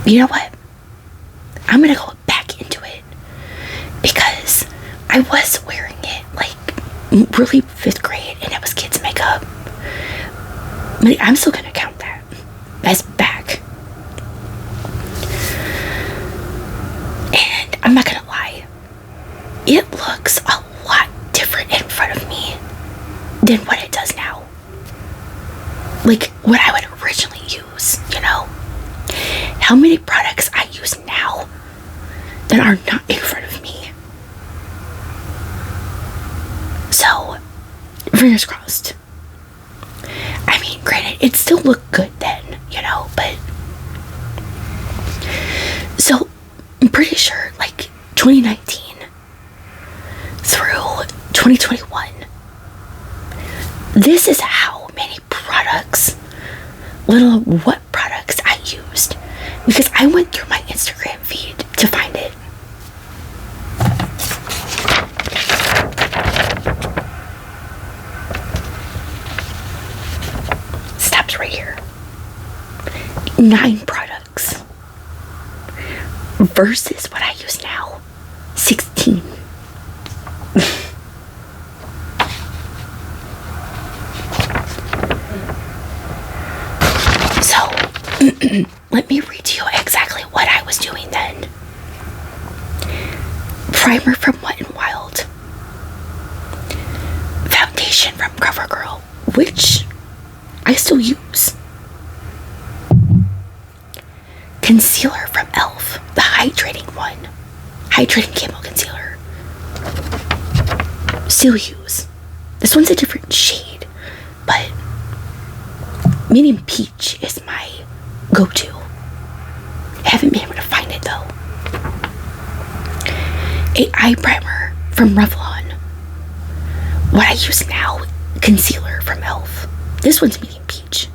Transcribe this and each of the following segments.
you know what? I'm gonna go back into it because I was wearing it like really 5th grade and it was kids' makeup. But I'm still gonna count that as back. And I'm not gonna lie, it looks a lot different in front of me than what it does now. Like what I would originally use, you know? How many products I use now that are not in front of me. So, fingers crossed. I mean, granted, it still looked good then, you know, but so I'm pretty sure like 2019 through 2021, this is how many products, little what products I used, because I went through my Instagram feed to find it. Stops right here. 9 products versus what I use now, 16. So let me read to you exactly what I was doing then. Primer from Wet n Wild, foundation from CoverGirl, which I still use, concealer from e.l.f., the hydrating one, hydrating camo concealer, still use. This one's a different shade, but medium peach is my go-to. I haven't been able to find it though. A eye primer from Revlon. What I use now, concealer from e.l.f. This one's medium peach.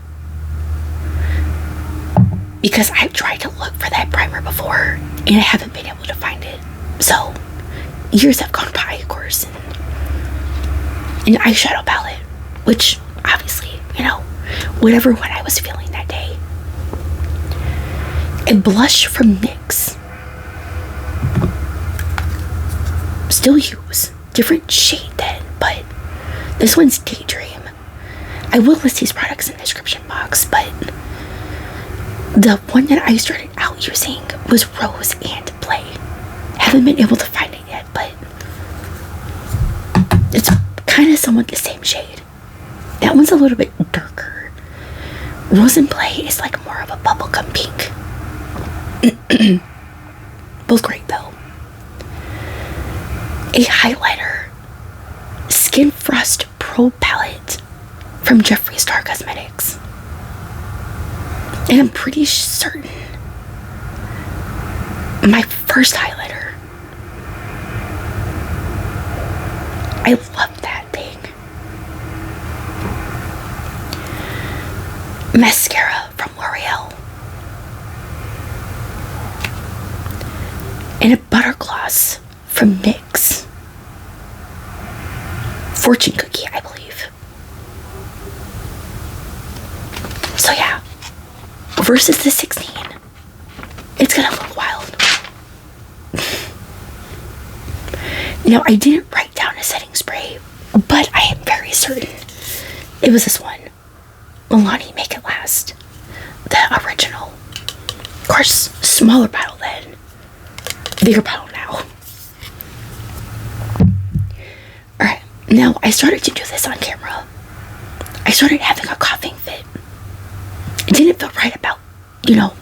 Because I've tried to look for that primer before and I haven't been able to find it. So, years have gone by, of course. And an eyeshadow palette, which obviously, you know, whatever one I was feeling that day. A blush from NYX. Still use. Different shade then, but this one's Daydream. I will list these products in the description box, but the one that I started out using was Rose and Play. Haven't been able to find it yet, but it's kind of somewhat the same shade. That one's a little bit darker. Rose and Play is like more of a bubblegum pink. Both great though. A highlighter, Skin Frost Pro Palette from Jeffree Star Cosmetics. And I'm pretty certain my first highlighter. I love that thing. Mascara from L'Oreal. And a butter gloss from NYX. Fortune Cookie, I believe. So yeah, versus the 16, it's gonna look wild. Now, I didn't write down a setting spray, but I am very certain it was this one. Milani Make It Last. The original. Of course, smaller bottle then. Bigger bottle now. Alright, now I started to do this on camera. I started having a coughing fit. It didn't feel right about, you know,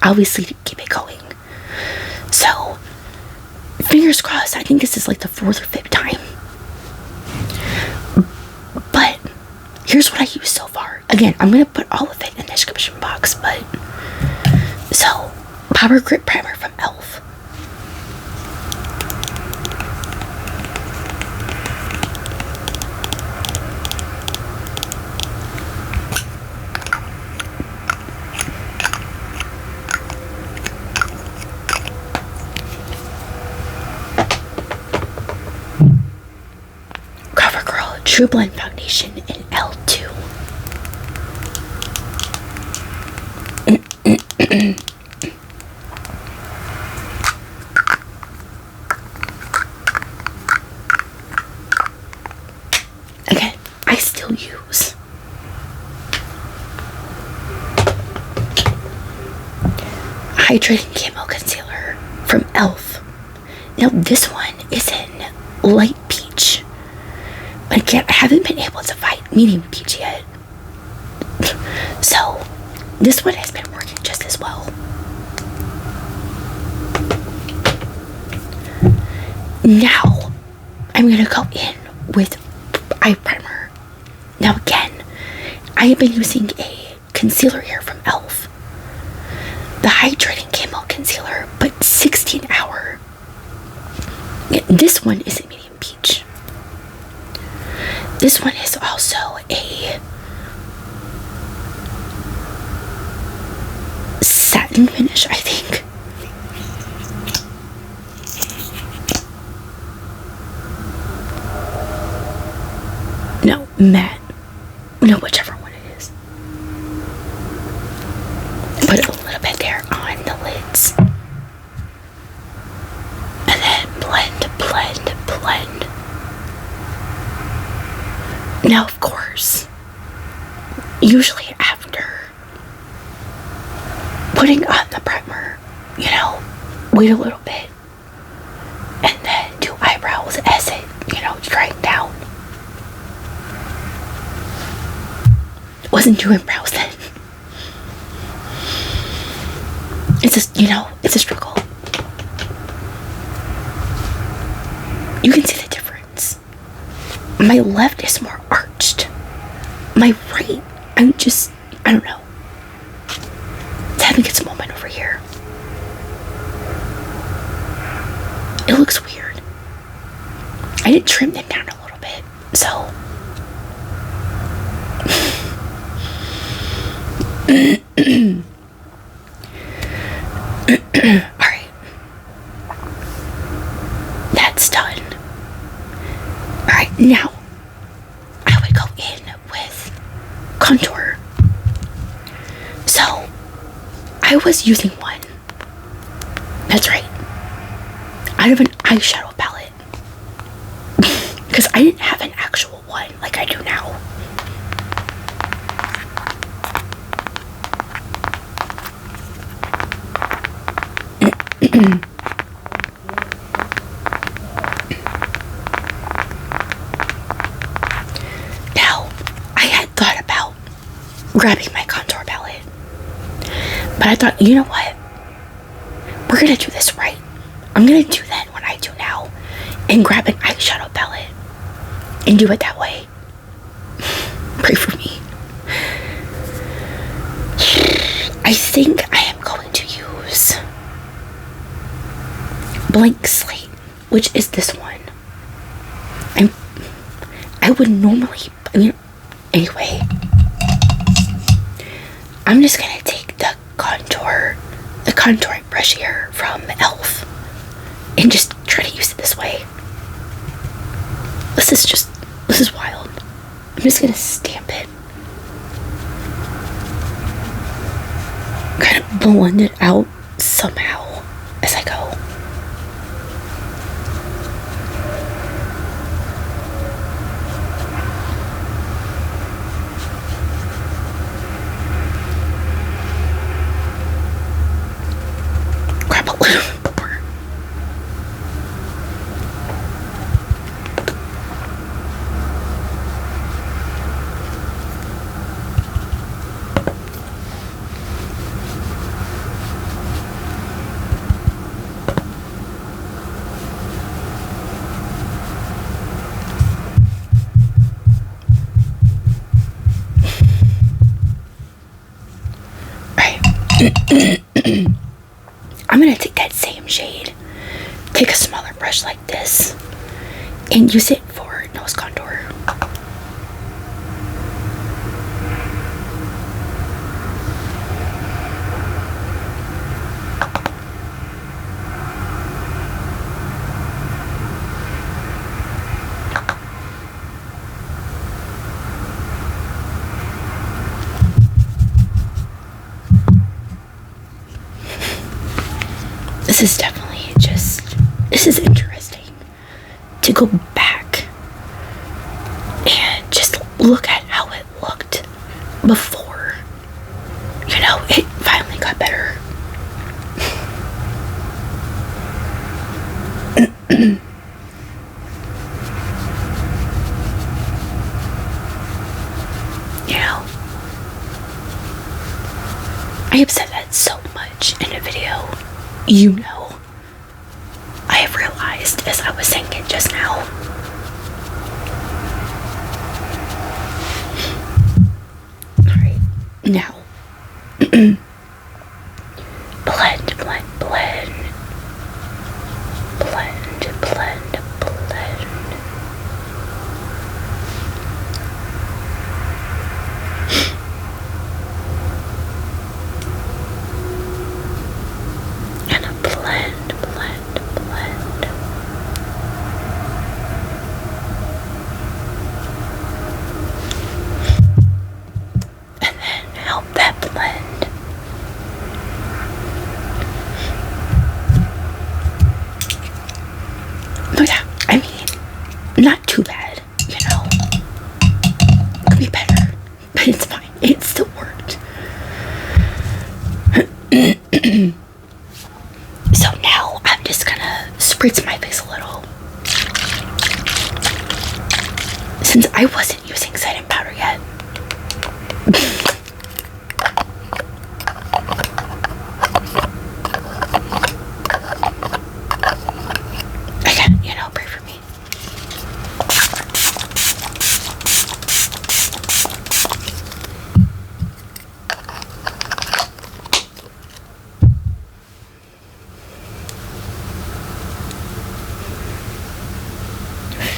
obviously to keep it going. So, fingers crossed, I think this is like the 4th or 5th time. But, here's what I used so far. Again, I'm going to put all of it in the description box, but, so, Power Grip Primer from e.l.f. True Blend Foundation in L2. hydrating camo concealer from e.l.f. Now this one is in light peach. Again, I haven't been able to find medium peach yet. So this one has been working just as well. Now I'm gonna go in with eye primer. Now again, I have been using a concealer here from e.l.f. The hydrating camo concealer, but 16 hour. This one is a medium peach. This one is also a satin finish, I think. No, matte. No, whichever one it is. Put a little bit there on the lids. And then blend, blend, blend. Now, of course, usually after putting on the primer, you know, wait a little bit and then do eyebrows as it, you know, drying down. Wasn't doing brows then. It's just, you know, it's a struggle. You can see the difference. My left is more arched. My right, I don't know. It's having its moment over here. It looks weird. I did trim them down a little bit, so. Alright. That's done. Alright, now I would go in with contour. So I was using one. That's right. Out of an eyeshadow palette. Because I didn't have an actual one like I do now. Now, I had thought about grabbing my contour palette, but I thought, you know what? We're gonna do this right. I'm gonna do that when I do now and grab an eyeshadow palette and do it that way. Pray for me. I think I am going to use Blank Slate, which is this one. I would normally, anyway, I'm just gonna take the contouring brush here from e.l.f. and just try to use it this way. This is wild. I'm just gonna stamp it. Kind of blend it out somehow as I go. Grab a little more. I'm gonna take that same shade, take a smaller brush like this, and use it for nose contour. This is interesting to go back and just look at how it looked before, you know, it finally got better. You know, I have said that so much in a video. You know, I have realized as I was saying it just now. Alright, now, blend, blend, blend. Blend, blend, blend. And a blend, blend, blend. And then help that blend. Oh yeah, I mean, not too bad, you know. Could be better, but it's fine. It still worked. So now I'm just gonna spritz my face a little. Since I wasn't using setting powder yet. Again, you know, pray for me.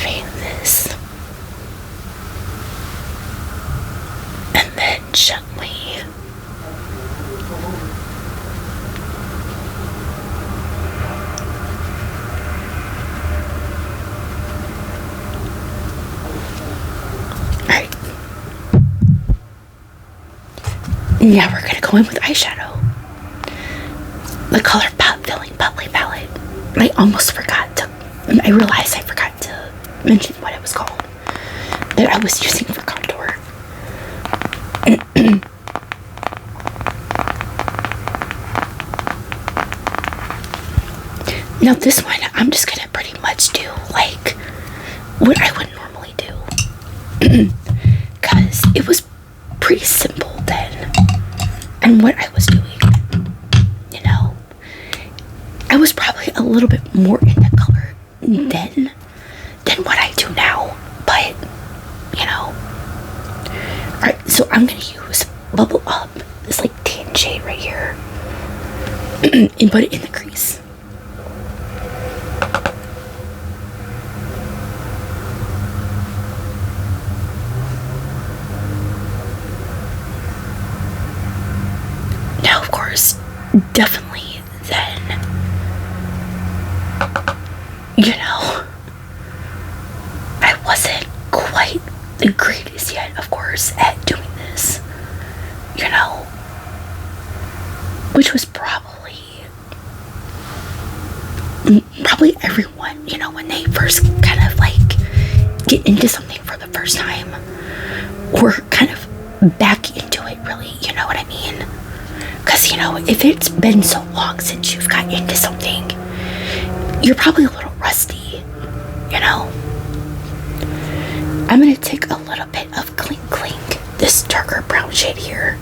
Fade this. And then gently alright. Now we're gonna go in with eyeshadow. The color Pop Filling Bubbly Palette. I almost forgot to, I realized I forgot to mention what it was called. That I was using for contour. Now this one, I'm just gonna pretty much do like what I would normally do. Because it was pretty simple then. And what I was doing, you know, I was probably a little bit more into color then than what I do now. But, you know. Alright, so I'm gonna use Bubble Up, this like tan shade right here. And put it in the crease. Now, of course, definitely then, you know, I wasn't quite the greatest yet, of course, at doing this, you know, which was probably everyone, you know, when they first kind of like get into something for the first time or kind of back into it, really, you know what I mean? Because, you know, if it's been so long since you've got into something, you're probably a little rusty, you know? I'm going to take a little bit of Clink Clink, this darker brown shade here,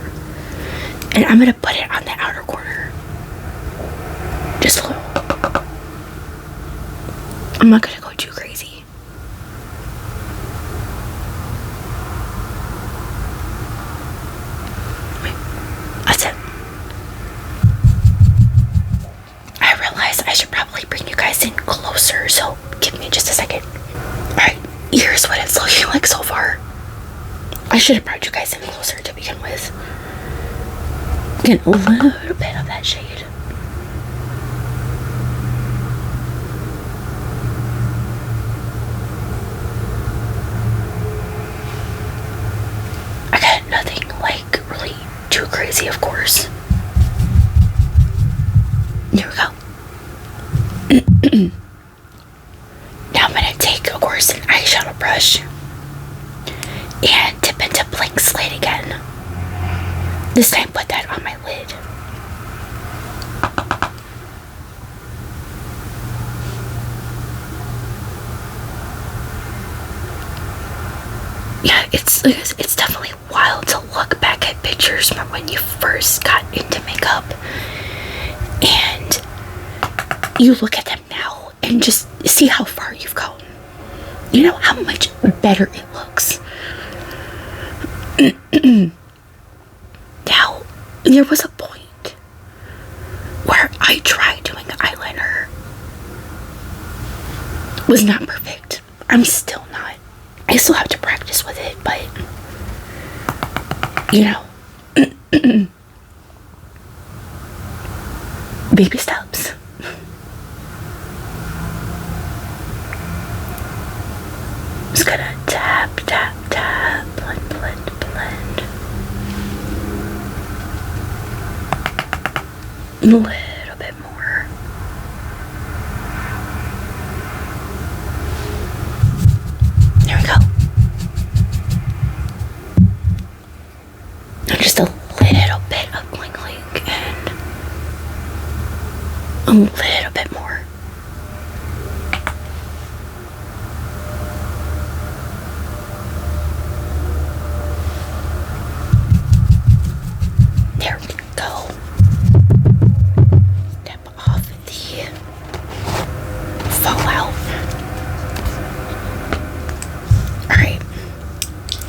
and I'm going to put it on the outer corner. Just a little. I'm not going to go too crazy. That's it. I realized I should probably bring you guys in closer, so give me just a second. Alright, here's what it's looking like so far. I should have brought you guys in closer to begin with. Get a little bit of that shade. I got nothing like really too crazy, of course. Here we go. Now I'm gonna take, of course, an eyeshadow brush and dip into Blank Slate again. This time put that on my lid. Yeah, it's definitely wild to look back at pictures from when you first got into makeup, and you look at them now and just see how far you've gone. You know how much better it looks. Now, there was a point where I tried doing eyeliner. Was not perfect. I'm still not. I still have to practice with it, but you know, baby steps. Just gonna tap, tap, tap, blend, blend, blend. A little bit more. There we go. And just a little bit of bling bling and a little bit more. There we go. Step off the fallout. Alright.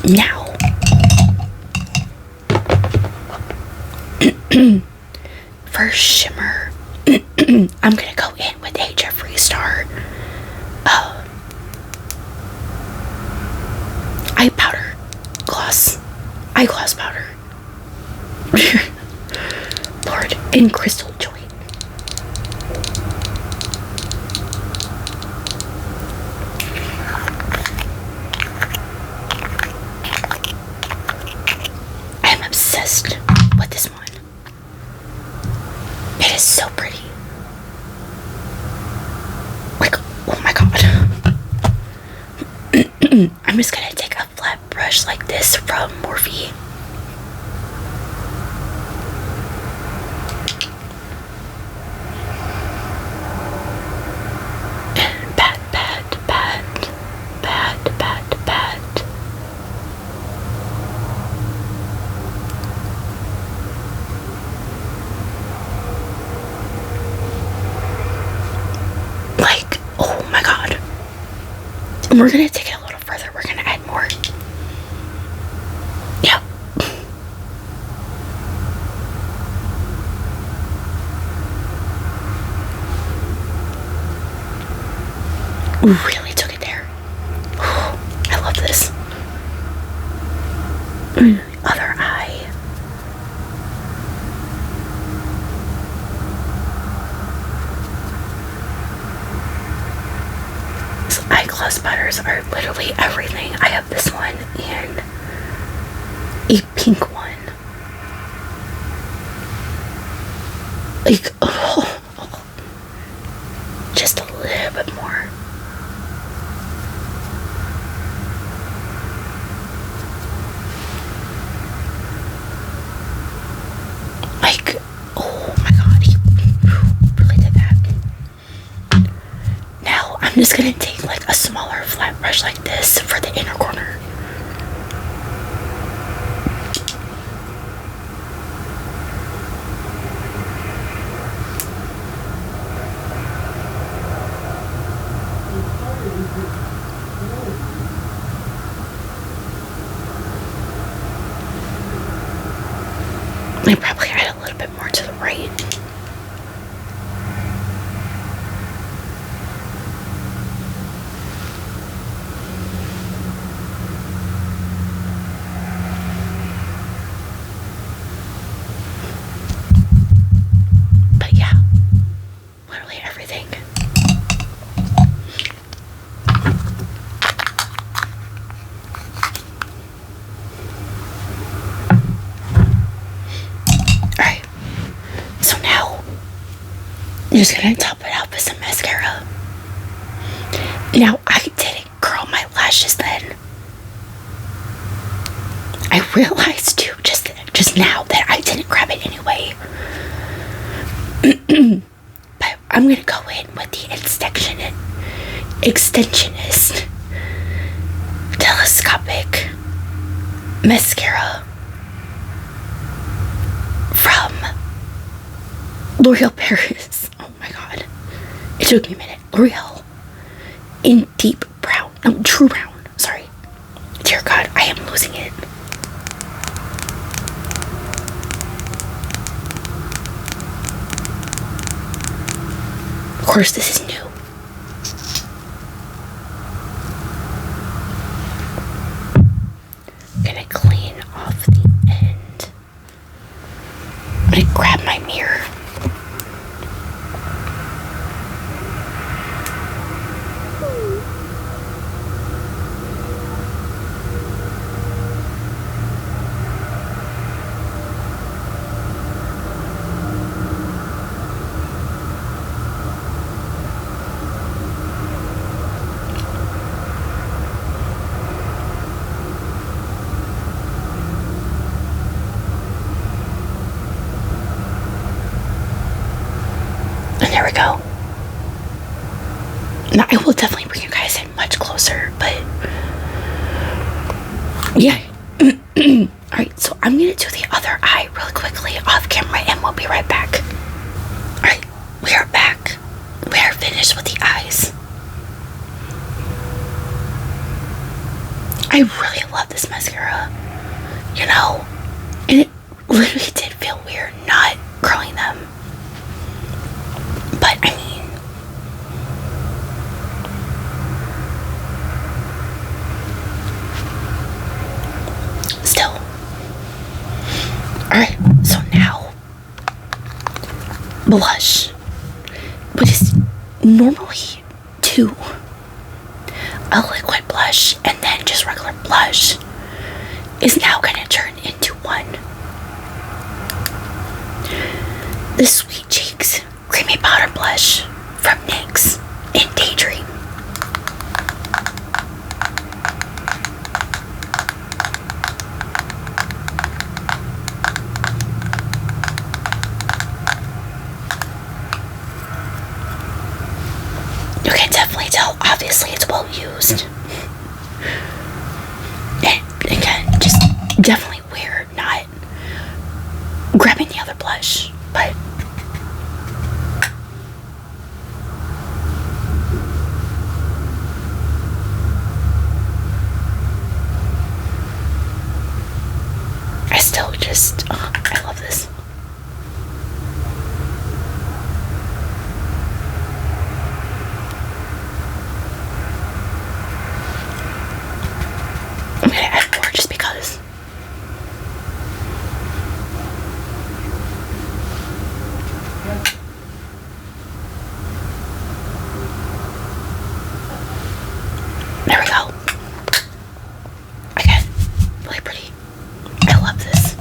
Now for shimmer, I'm gonna go in with a Jeffree Star eye powder gloss, eye gloss powder. Lord, in Crystal Joy. I am obsessed with this one. It is so pretty. Like, oh my god. I'm just gonna take a flat brush like this from Morphe. And pat, pat, pat, pat, pat, pat. Like, oh my god. And we're gonna take it a little further. We're gonna add more. Yep. Really took it there. I love this. Other eye. So eyeglass powders are literally everything. I have this one and a pink one. Like, oh, just a little bit more. Like, oh my god, he really did that. Now, I'm just gonna take like a smaller flat brush like this for the inner corner. I probably add a little bit more to the right. But yeah, literally everything. Alright, so now I'm just gonna top it out with some mascara. Now, I didn't curl my lashes then. I realized too just now that I didn't grab it anyway. But I'm gonna go in with the extensionist telescopic mascara from L'Oreal Paris. Oh my god. It took me a minute. L'Oreal in deep brown. No, true brown. Sorry. Dear God, I am losing it. Of course, this is new. Gonna clean off the end. I'm gonna grab my mirror. And there we go. Now, I will definitely bring you guys in much closer, but yeah. Alright, so I'm gonna do the other eye really quickly off camera and we'll be right back. Alright, we are back. We are finished with the eyes. I really love this mascara, you know, and it literally did feel weird not curling them. But I mean, still. Alright, so now blush, which is normally two, a liquid blush and then just regular blush, is now gonna turn into one. The Sweet Cheeks Creamy Powder Blush from NYX in Daydream. You can definitely tell, obviously, it's well used. And again, just definitely weird not grabbing the other blush, but I still just, I love this. I'm gonna add more just because. There we go. Again, really pretty. I love this.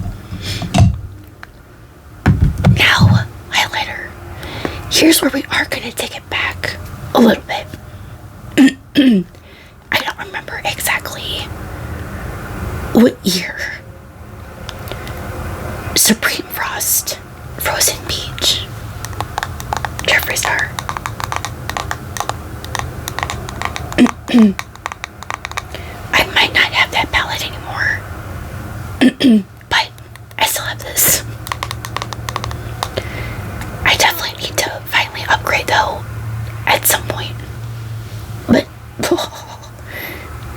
Now, highlighter. Here's where we are gonna take it back a little bit. I don't remember exactly what year Supreme Frost Frozen Peach Jeffree Star. I might not have that palette anymore, but I still have this. I definitely need to finally upgrade though at some point. But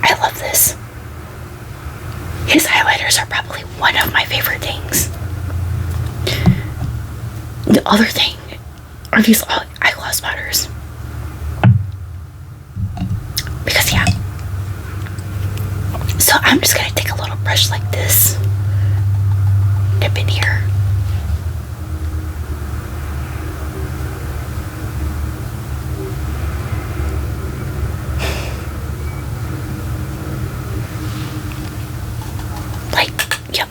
I love this. His highlighters are probably one of my favorite things. The other thing are these eyeglass powders. Because yeah. So I'm just gonna take a little brush like this, dip in here. Like, yep.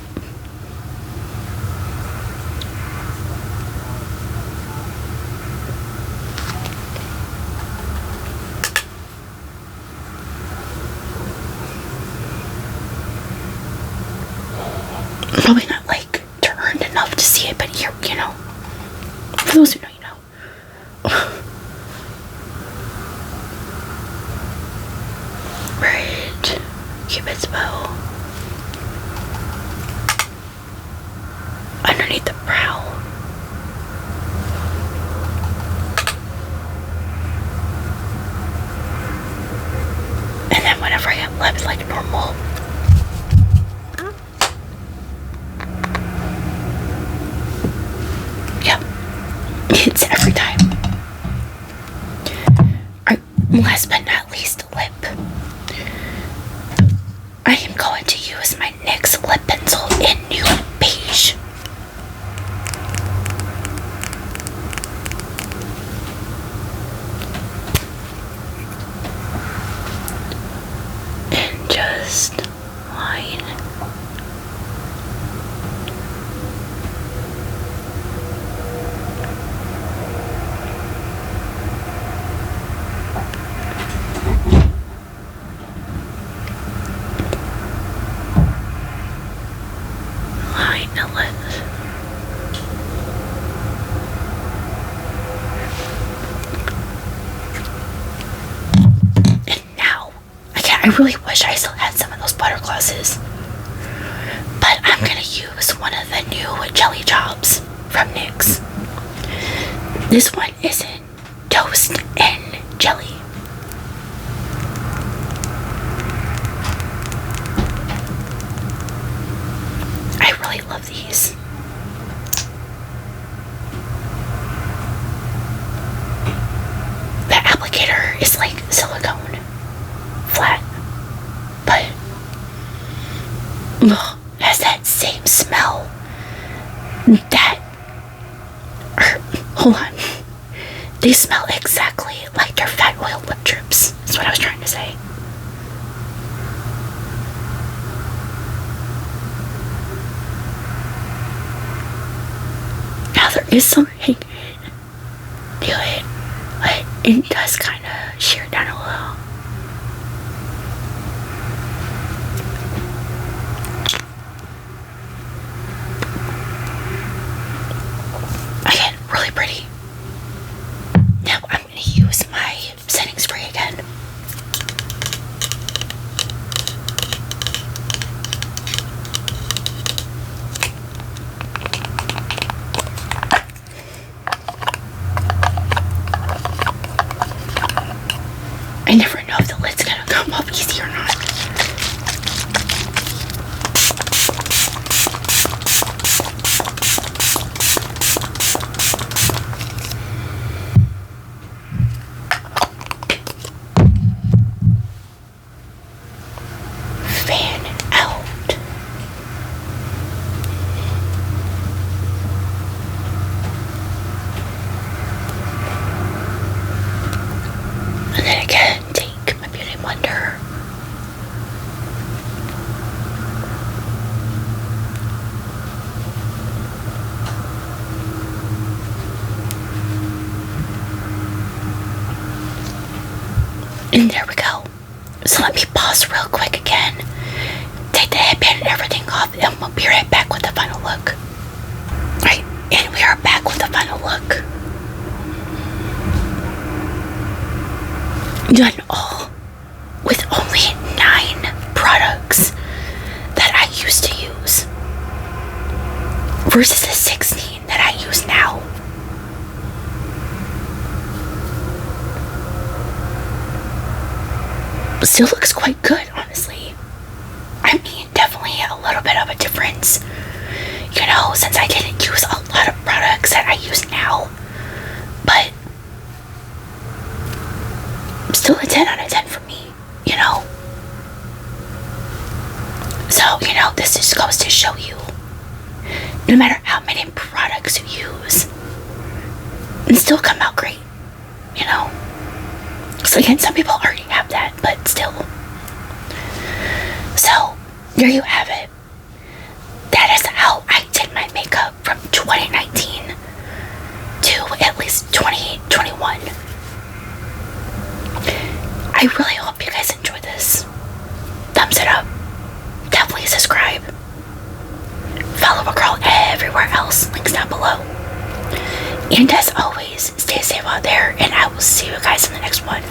Probably not like turned enough to see it, but here, you know, for those who know, you know. Right, Cupid's bow. lip like normal. Yep, it's every time. Alright, last but not least, lip. I am going to use my NYX lip pencil in Nude Beige. And just line. And now, again, I really wish I still had some of those butter glosses, but I'm gonna use one of the new jelly jobs from NYX. This one is in toast and jelly. I really love these. The applicator is like silicone, flat, but has that same smell. Hold on. They smell exactly like their fat oil lip drips. That's what I was trying to say. Now there is some hanging to it, but it does kind of shear down a little. Again, really pretty. Now I'm going to use my setting spray again. I never know if the lid's gonna come up easy or not. Fan out. And then again, take my Beauty Blender. And there we go. So let me pause real quick again. Take the headband and everything off, and we'll be right back with the final look. Right, and we are back with the final look. Done all with only 9 products that I used to use versus the 16 that I use now. Still looks quite good, honestly. I mean, definitely a little bit of a difference, you know, since I didn't use a lot of products that I use now, but still a 10 out of 10 for me, you know. So, you know, this just goes to show you, no matter how many products you use, and still come out great, you know. So again, some people already have that, but still. So, there you have it. That is how I did my makeup from 2019 to at least 2021. I really hope you guys enjoyed this. Thumbs it up. Definitely subscribe. Follow a girl everywhere else. Links down below. And as always, stay safe out there, and I will see you guys in the next one.